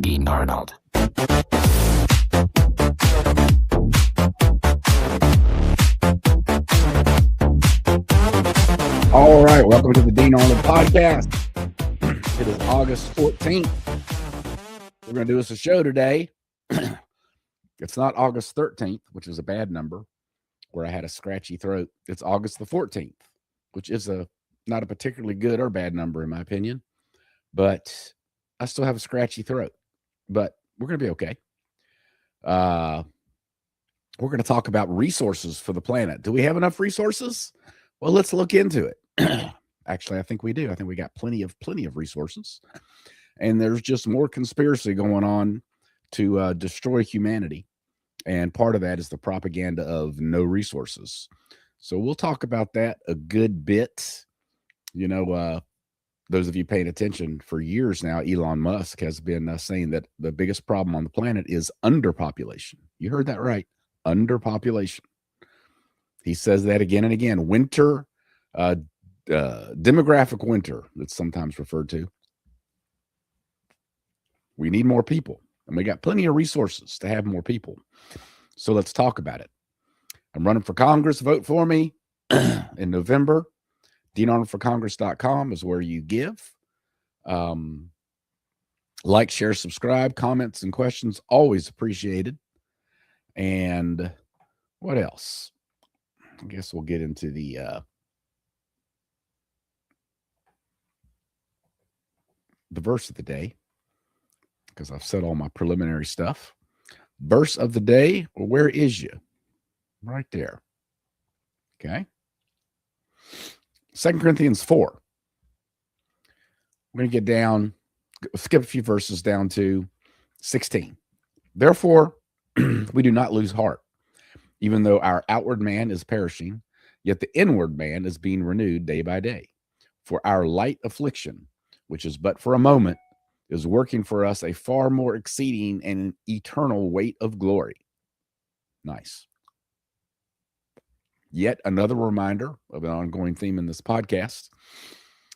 Dean Arnold. All right, welcome to the Dean Arnold podcast. It is August 14th. We're going to do us a show today. It's not August 13th, which is a bad number, where I had a scratchy throat. It's August the 14th, which is not a particularly good or bad number in my opinion, but I still have a scratchy throat. But we're going to be okay. We're going to talk about resources for the planet. Do we have enough resources? Well, let's look into it. Actually, I think we do. I think we got plenty of resources. And there's just more conspiracy going on to destroy humanity. And part of that is the propaganda of no resources. So we'll talk about that a good bit. You know, those of you paying attention for years now, Elon Musk has been saying that the biggest problem on the planet is underpopulation. You heard that right. Underpopulation. He says that again and again. Winter, demographic winter, that's sometimes referred to. We need more people, and we got plenty of resources to have more people. So let's talk about it. I'm running for Congress. Vote for me in November. DeanArnoldForCongress.com is where you give. Like, share, subscribe, comments, and questions, always appreciated. And what else? I guess we'll get into the verse of the day, because I've said all my preliminary stuff. Verse of the day, well, where is you? Right there. Okay. 2 Corinthians 4. We're going to get down, skip a few verses down to 16. Therefore, we do not lose heart. Even though our outward man is perishing, yet the inward man is being renewed day by day. For our light affliction, which is but for a moment, is working for us a far more exceeding and eternal weight of glory. Nice. Yet another reminder of an ongoing theme in this podcast,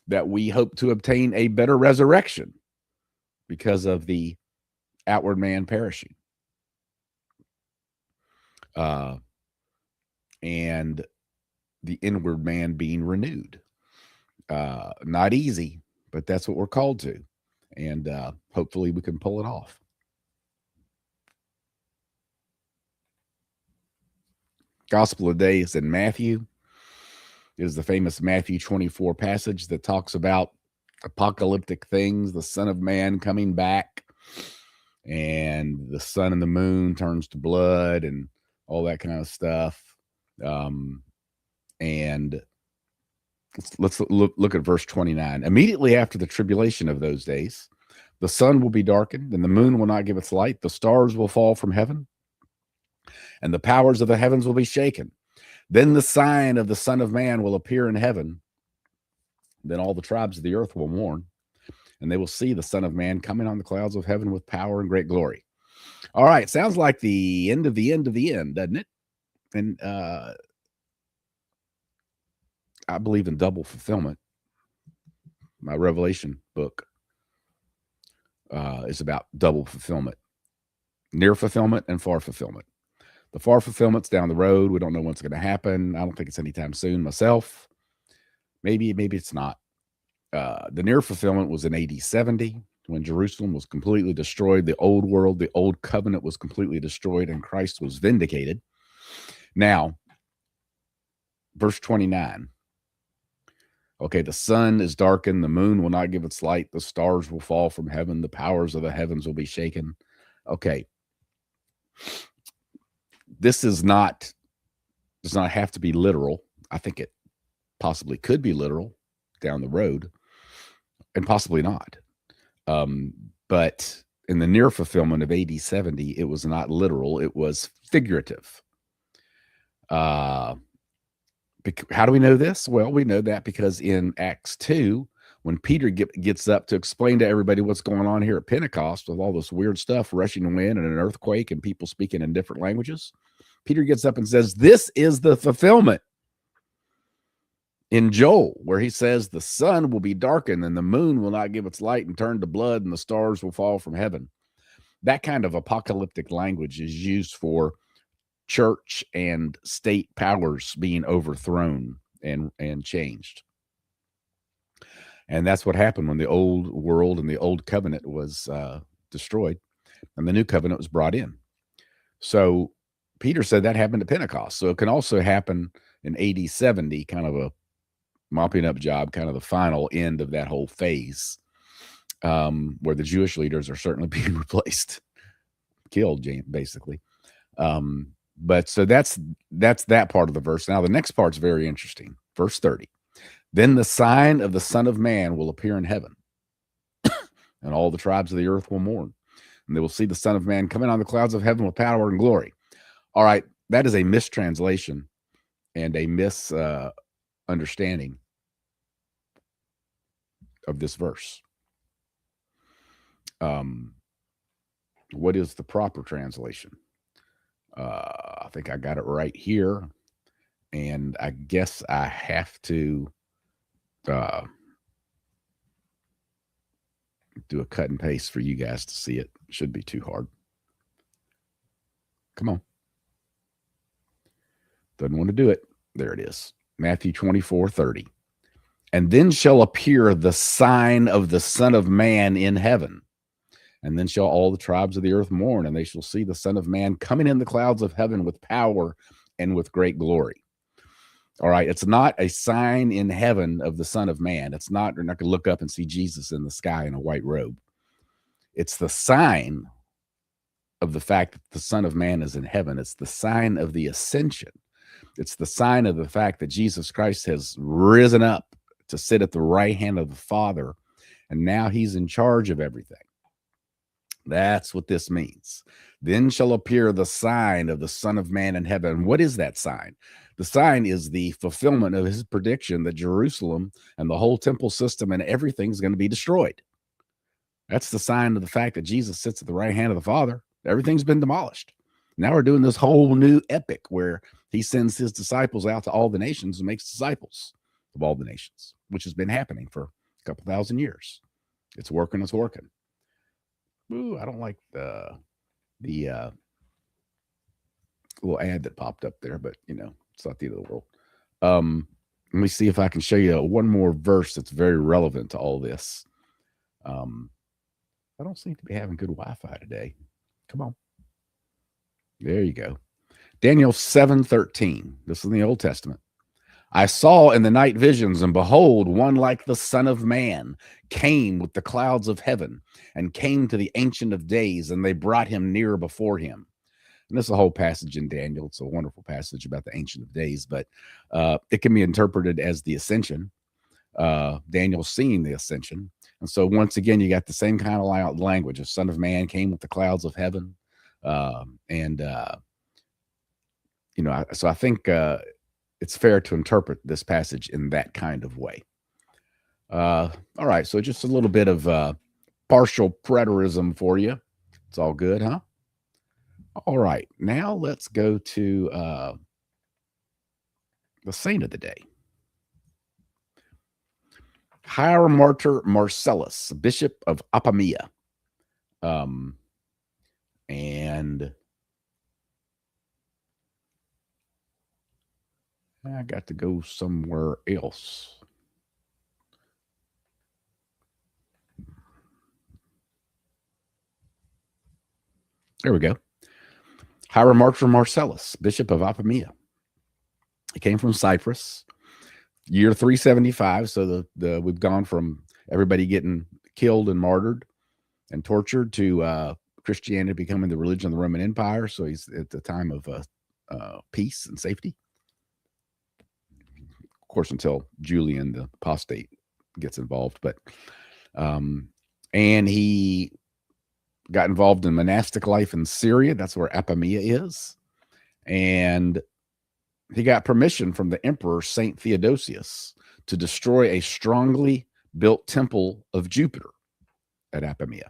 that we hope to obtain a better resurrection because of the outward man perishing. And the inward man being renewed. Not easy, but that's what we're called to. And hopefully we can pull it off. Gospel of the day is in Matthew. It is the famous Matthew 24 passage that talks about apocalyptic things, the Son of Man coming back, and the sun and the moon turns to blood and all that kind of stuff. And let's look at verse 29. Immediately after the tribulation of those days, the sun will be darkened, and the moon will not give its light. The stars will fall from heaven, and the powers of the heavens will be shaken. Then the sign of the Son of Man will appear in heaven. Then all the tribes of the earth will mourn, and they will see the Son of Man coming on the clouds of heaven with power and great glory. All right, sounds like the end of the end of the end, doesn't it? And I believe in double fulfillment. My Revelation book is about double fulfillment, near fulfillment and far fulfillment. The far fulfillment's down the road. We don't know what's going to happen. I don't think it's anytime soon myself. Maybe it's not. The near fulfillment was in AD 70 when Jerusalem was completely destroyed. The old world, the old covenant was completely destroyed, and Christ was vindicated. Now, verse 29. Okay, the sun is darkened, the moon will not give its light, the stars will fall from heaven, the powers of the heavens will be shaken. Okay. This does not have to be literal. I think it possibly could be literal down the road, and possibly not. But in the near fulfillment of AD 70, it was not literal, it was figurative. How do we know this? Well, we know that because in Acts 2, when Peter gets up to explain to everybody what's going on here at Pentecost with all this weird stuff, rushing wind and an earthquake and people speaking in different languages, Peter gets up and says, this is the fulfillment. in Joel, where he says the sun will be darkened and the moon will not give its light and turn to blood and the stars will fall from heaven. That kind of apocalyptic language is used for church and state powers being overthrown and changed. And that's what happened when the old world and the old covenant was destroyed and the new covenant was brought in. So Peter said that happened at Pentecost. So it can also happen in AD 70, kind of a mopping up job, kind of the final end of that whole phase, where the Jewish leaders are certainly being replaced, killed, basically. But so that's that part of the verse. Now the next part's very interesting. Verse 30. Then the sign of the Son of Man will appear in heaven, and all the tribes of the earth will mourn, and they will see the Son of Man coming on the clouds of heaven with power and glory. All right, that is a mistranslation and a misunderstanding of this verse. What is the proper translation? I think I got it right here, and I guess I have to do a cut and paste for you guys to see it. Shouldn't be too hard. Come on. Doesn't want to do it. There it is. Matthew 24:30. And then shall appear the sign of the Son of Man in heaven. And then shall all the tribes of the earth mourn, and they shall see the Son of Man coming in the clouds of heaven with power and with great glory. All right, it's not a sign in heaven of the Son of Man. It's not, you're not going to look up and see Jesus in the sky in a white robe. It's the sign of the fact that the Son of Man is in heaven. It's the sign of the ascension. It's the sign of the fact that Jesus Christ has risen up to sit at the right hand of the Father, and now he's in charge of everything. That's what this means. Then shall appear the sign of the Son of Man in heaven. What is that sign? The sign is the fulfillment of his prediction that Jerusalem and the whole temple system and everything's going to be destroyed. That's the sign of the fact that Jesus sits at the right hand of the Father. Everything's been demolished. Now we're doing this whole new epic where he sends his disciples out to all the nations and makes disciples of all the nations, which has been happening for a couple thousand years. It's working. It's working. Ooh, I don't like the little ad that popped up there, but you know, it's not the end of the world. Let me see if I can show you one more verse that's very relevant to all this. I don't seem to be having good Wi-Fi today. Come on. There you go. Daniel 7:13. This is in the Old Testament. I saw in the night visions, and behold, one like the Son of Man came with the clouds of heaven and came to the Ancient of Days, and they brought him near before him. And this is a whole passage in Daniel. It's a wonderful passage about the Ancient of Days, but it can be interpreted as the ascension. Daniel seeing the ascension. And so once again, you got the same kind of language. The Son of Man came with the clouds of heaven. So I think it's fair to interpret this passage in that kind of way. All right, so just a little bit of partial preterism for you. It's all good, huh? All right, now let's go to the saint of the day. Hieromartyr Marcellus, Bishop of Apamea. And I got to go somewhere else. There we go. Hieromartyr Marcellus, Bishop of Apamea. He came from Cyprus, year 375. So we've gone from everybody getting killed and martyred and tortured to Christianity becoming the religion of the Roman Empire. So he's at the time of peace and safety. Of course, until Julian, the apostate, gets involved. But and he got involved in monastic life in Syria. That's where Apamea is. And he got permission from the emperor, St. Theodosius, to destroy a strongly built temple of Jupiter at Apamea.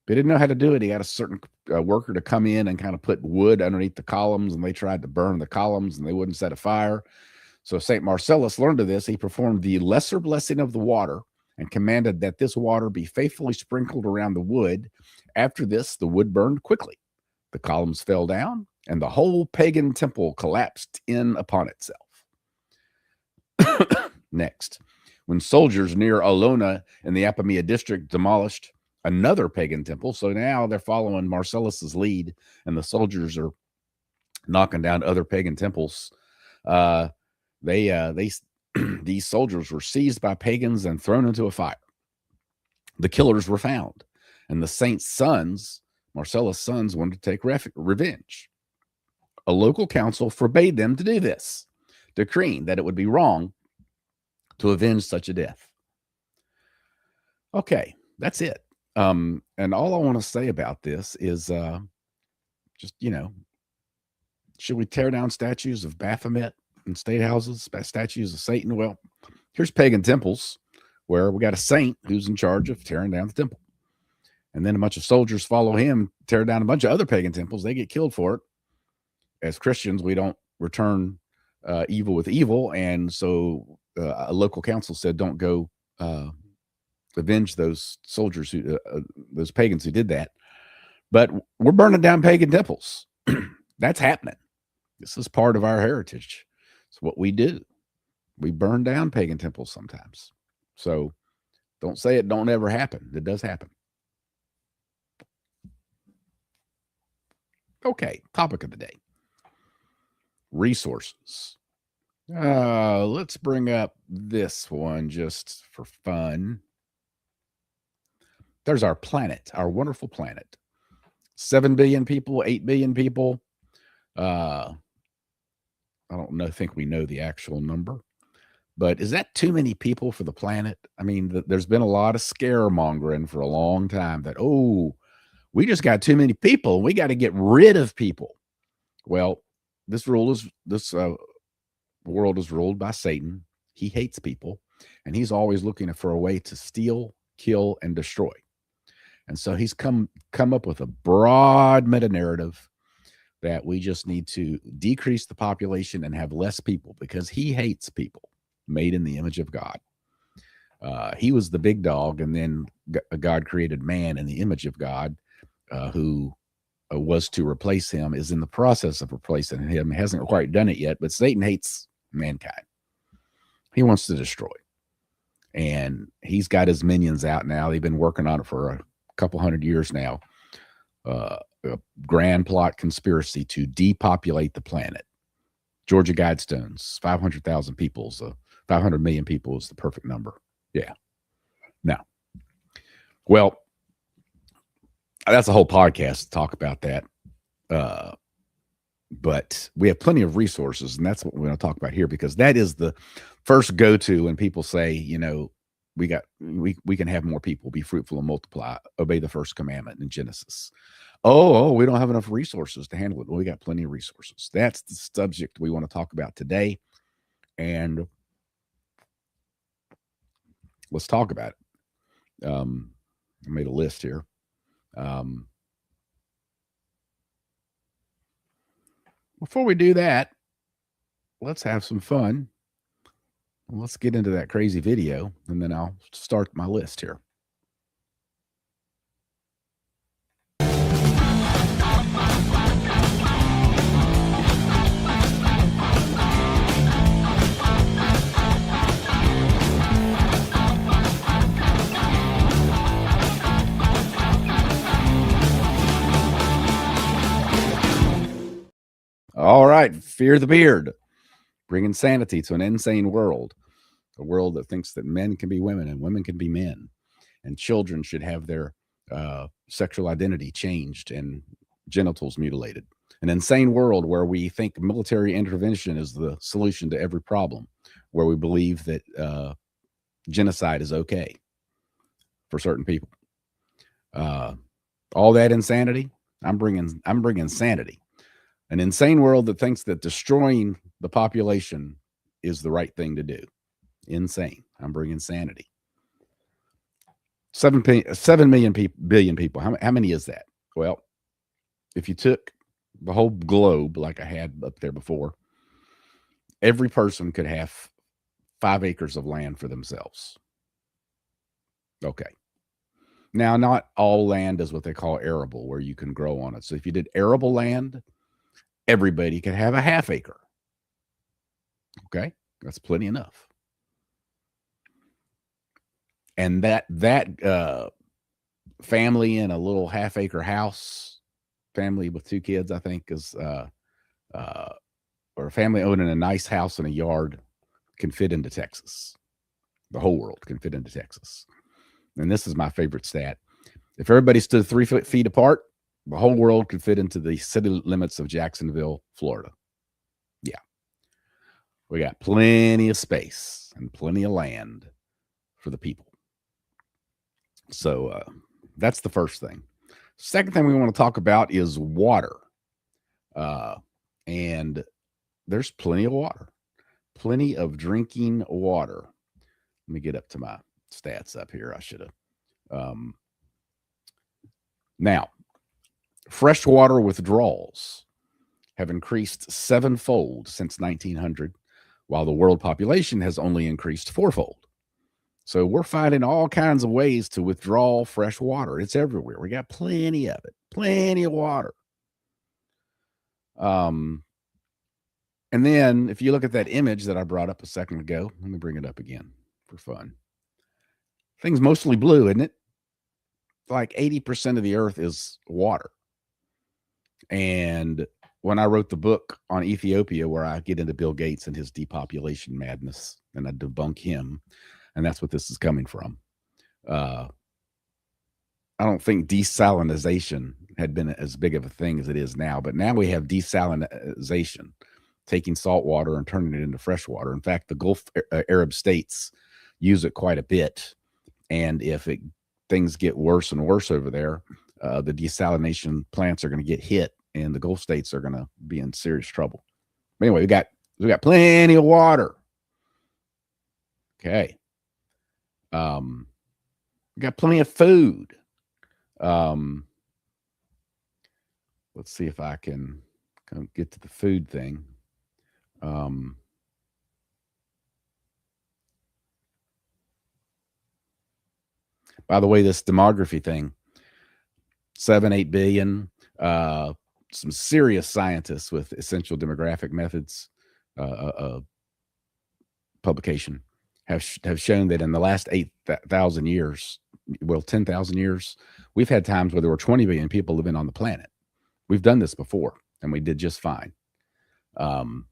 They didn't know how to do it. He had a certain worker to come in and kind of put wood underneath the columns, and they tried to burn the columns, and they wouldn't set a fire. So St. Marcellus learned of this. He performed the lesser blessing of the water and commanded that this water be faithfully sprinkled around the wood. After this, the wood burned quickly. The columns fell down, and the whole pagan temple collapsed in upon itself. Next, when soldiers near Olona in the Apamea district demolished another pagan temple, so now they're following Marcellus's lead, and the soldiers are knocking down other pagan temples. These soldiers were seized by pagans and thrown into a fire. The killers were found, and the saint's sons, Marcellus' sons, wanted to take revenge. A local council forbade them to do this, decreeing that it would be wrong to avenge such a death. Okay, that's it. And all I want to say about this is just, should we tear down statues of Baphomet and state houses, statues of Satan? Well, here's pagan temples where we got a saint who's in charge of tearing down the temple. And then a bunch of soldiers follow him, tear down a bunch of other pagan temples. They get killed for it. As Christians, we don't return evil with evil. And so a local council said, don't go avenge those soldiers, those pagans who did that. But we're burning down pagan temples. That's happening. This is part of our heritage. It's what we do. We burn down pagan temples sometimes. So don't say it don't ever happen. It does happen. Okay, topic of the day. Resources. Let's bring up this one just for fun. There's our planet, our wonderful planet. 7 billion people, 8 billion people. I don't think we know the actual number, but is that too many people for the planet? I mean, there's been a lot of scaremongering for a long time that, we just got too many people. We got to get rid of people. Well, this world is ruled by Satan. He hates people, and he's always looking for a way to steal, kill, and destroy. And so he's come up with a broad meta-narrative that we just need to decrease the population and have less people because he hates people made in the image of God. He was the big dog, and then God created man in the image of God, who was to replace him, is in the process of replacing him. He hasn't quite done it yet, but Satan hates mankind. He wants to destroy. And he's got his minions out now. They've been working on it for a couple hundred years now. A grand plot conspiracy to depopulate the planet. Georgia Guidestones, 500,000 people, 500 million people is the perfect number. Yeah. Now, well, that's a whole podcast to talk about that. But we have plenty of resources, and that's what we're going to talk about here, because that is the first go-to when people say, we can have more people, be fruitful and multiply, obey the first commandment in Genesis. We don't have enough resources to handle it. Well, we got plenty of resources. That's the subject we want to talk about today. And let's talk about it. I made a list here. Before we do that, let's have some fun. Let's get into that crazy video, and then I'll start my list here. All right, Fear the Beard. Bring insanity to an insane world. A world that thinks that men can be women and women can be men. And children should have their sexual identity changed and genitals mutilated. An insane world where we think military intervention is the solution to every problem. Where we believe that genocide is okay for certain people. All that insanity, I'm bringing sanity. An insane world that thinks that destroying the population is the right thing to do. Insane. I'm bringing sanity. 7 billion people. How many is that? Well, if you took the whole globe, like I had up there before, every person could have 5 acres of land for themselves. Okay. Now, not all land is what they call arable, where you can grow on it. So if you did arable land, everybody could have a half acre. Okay, that's plenty enough. And that family in a little half acre house, family with 2 kids, I think, is or a family owning a nice house and a yard can fit into Texas. The whole world can fit into Texas. And this is my favorite stat. If everybody stood 3 feet apart, the whole world could fit into the city limits of Jacksonville, Florida. Yeah. We got plenty of space and plenty of land for the people. So that's the first thing. Second thing we want to talk about is water. And there's plenty of water, plenty of drinking water. Let me get up to my stats up here. I should have. Now, freshwater withdrawals have increased 7-fold since 1900, while the world population has only increased 4-fold. So we're finding all kinds of ways to withdraw fresh water. It's everywhere. We got plenty of it, plenty of water. And then if you look at that image that I brought up a second ago, let me bring it up again for fun. Thing's mostly blue, isn't it? Like 80% of the earth is water. And when I wrote the book on Ethiopia, where I get into Bill Gates and his depopulation madness, and I debunk him, and that's what this is coming from. I don't think desalinization had been as big of a thing as it is now, but now we have desalinization, taking salt water and turning it into fresh water. In fact, the Gulf Arab states use it quite a bit. And if things get worse and worse over there, the desalination plants are going to get hit, and the Gulf states are going to be in serious trouble. But anyway, we got plenty of water. Okay. We got plenty of food. Let's see if I can get to the food thing. By the way, this demography thing, 7-8 billion, some serious scientists with Essential Demographic Methods publication have shown that in the last 8,000 years, well, 10,000 years, we've had times where there were 20 billion people living on the planet. We've done this before, and we did just fine. The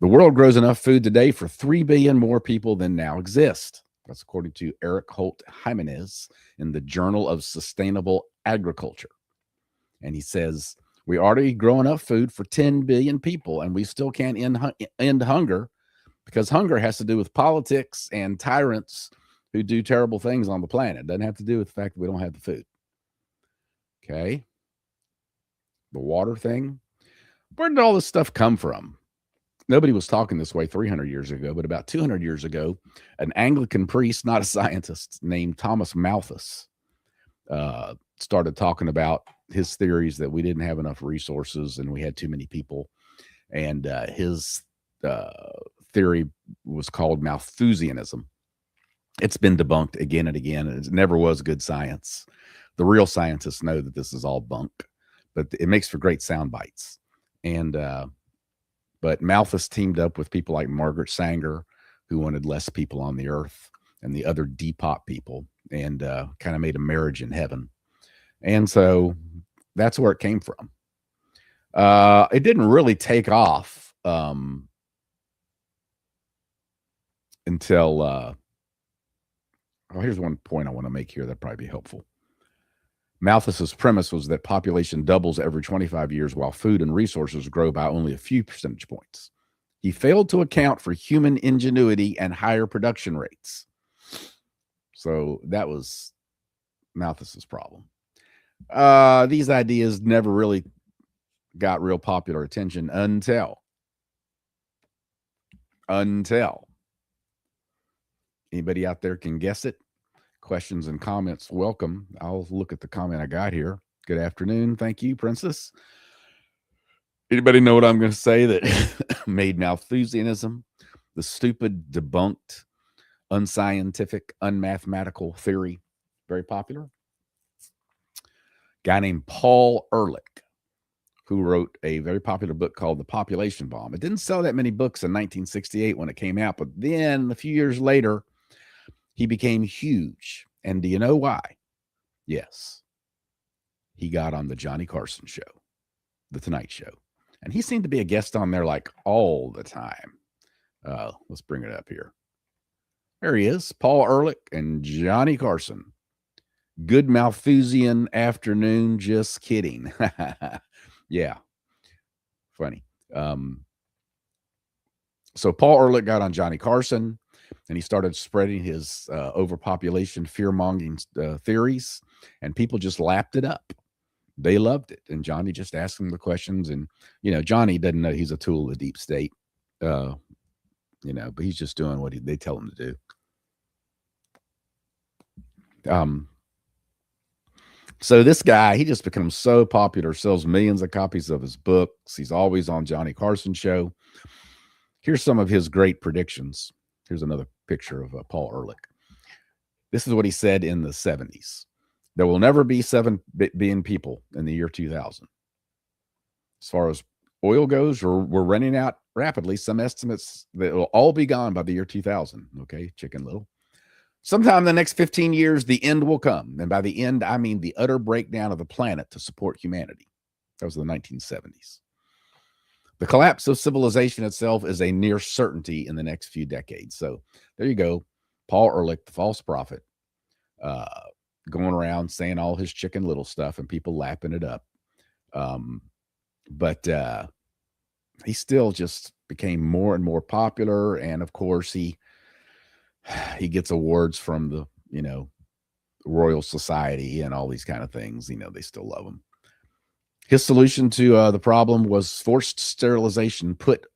world grows enough food today for 3 billion more people than now exist. That's according to Eric Holt Jimenez in the Journal of Sustainable Agriculture. And he says, we already grow enough food for 10 billion people, and we still can't end hunger, because hunger has to do with politics and tyrants who do terrible things on the planet. It doesn't have to do with the fact that we don't have the food. Okay. The water thing. Where did all this stuff come from? Nobody was talking this way 300 years ago, but about 200 years ago, an Anglican priest, not a scientist, named Thomas Malthus, started talking about his theories that we didn't have enough resources and we had too many people. And his theory was called Malthusianism. It's been debunked again and again. It never was good science. The real scientists know that this is all bunk, but it makes for great sound bites. And but Malthus teamed up with people like Margaret Sanger, who wanted less people on the earth, and the other Depop people, and kind of made a marriage in heaven. And so that's where it came from. It didn't really take off until here's one point I want to make here that'd probably be helpful. Malthus's premise was that population doubles every 25 years while food and resources grow by only a few percentage points. He failed to account for human ingenuity and higher production rates. So that was Malthus's problem. These ideas never really got real popular attention until anybody out there can guess it. Questions and comments, welcome. I'll look at the comment I got here. Good afternoon. Thank you, Princess. Anybody know what I'm going to say that made Malthusianism the stupid, debunked, unscientific, unmathematical theory. Very popular. Guy named Paul Ehrlich, who wrote a very popular book called The Population Bomb. It didn't sell that many books in 1968 when it came out, but then a few years later, he became huge. And do you know why? Yes. He got on the Johnny Carson show, The Tonight Show. And he seemed to be a guest on there like all the time. Let's bring it up here. There he is, Paul Ehrlich and Johnny Carson. Good Malthusian afternoon, just kidding. Yeah, funny. So Paul Ehrlich got on Johnny Carson, and he started spreading his overpopulation, fear-mongering theories, and people just lapped it up. They loved it, and Johnny just asked him the questions, and, Johnny doesn't know he's a tool of the deep state, but he's just doing what they tell him to do. So this guy, he just becomes so popular, sells millions of copies of his books. He's always on Johnny Carson show. Here's some of his great predictions. Here's another picture of Paul Ehrlich. This is what he said in the 70s. There will never be 7 billion people in the year 2000. As far as oil goes, we're running out rapidly. Some estimates that it will all be gone by the year 2000. Okay, Chicken Little. Sometime in the next 15 years, the end will come. And by the end, I mean the utter breakdown of the planet to support humanity. That was the 1970s. The collapse of civilization itself is a near certainty in the next few decades. So there you go. Paul Ehrlich, the false prophet, going around saying all his Chicken Little stuff and people lapping it up. But he still just became more and more popular. And of course, he gets awards from the, Royal Society and all these kind of things. They still love him. His solution to the problem was forced sterilization. Put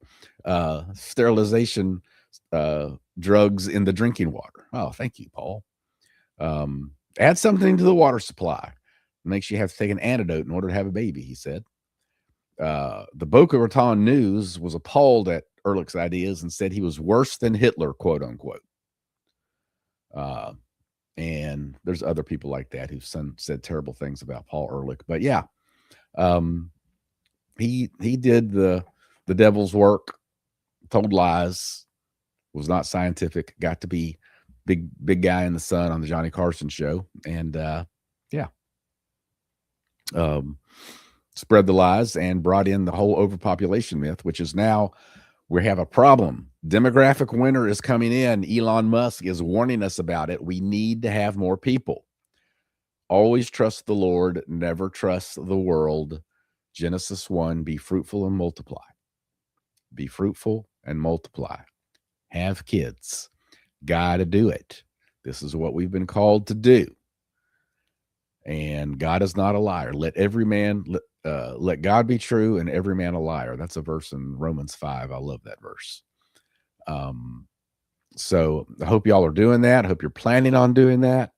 sterilization drugs in the drinking water. Oh, thank you, Paul. Add something to the water supply. It makes you have to take an antidote in order to have a baby, he said. The Boca Raton News was appalled at Ehrlich's ideas and said he was worse than Hitler, quote unquote. And there's other people like that who've said terrible things about Paul Ehrlich. But yeah, he did the devil's work, told lies, was not scientific, got to be big guy in the sun on the Johnny Carson show. And spread the lies and brought in the whole overpopulation myth, which is now we have a problem. Demographic winter is coming in. Elon Musk is warning us about it. We need to have more people. Always trust the Lord, never trust the world. Genesis 1, be fruitful and multiply. Be fruitful and multiply. Have kids. Gotta do it. This is what we've been called to do. And God is not a liar. Let God be true and every man a liar. That's a verse in Romans 5. I love that verse. So I hope y'all are doing that. I hope you're planning on doing that.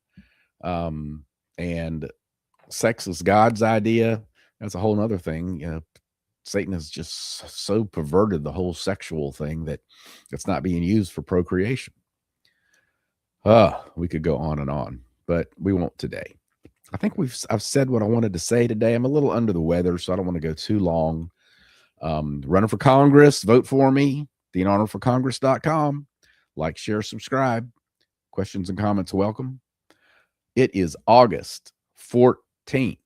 And sex is God's idea. That's a whole nother thing. Satan has just so perverted the whole sexual thing that it's not being used for procreation. We could go on and on, but we won't today. I think I've said what I wanted to say today. I'm a little under the weather, so I don't want to go too long. Running for Congress, vote for me, DeanArnoldForCongress.com. Like, share, subscribe. Questions and comments welcome. It is August 14th,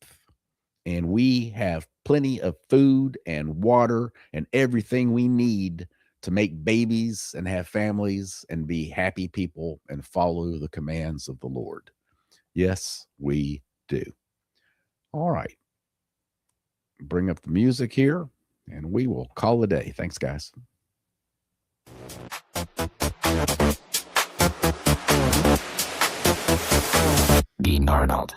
and we have plenty of food and water and everything we need to make babies and have families and be happy people and follow the commands of the Lord. Yes, we do. All right. Bring up the music here, and we will call it a day. Thanks, guys. Dean Arnold.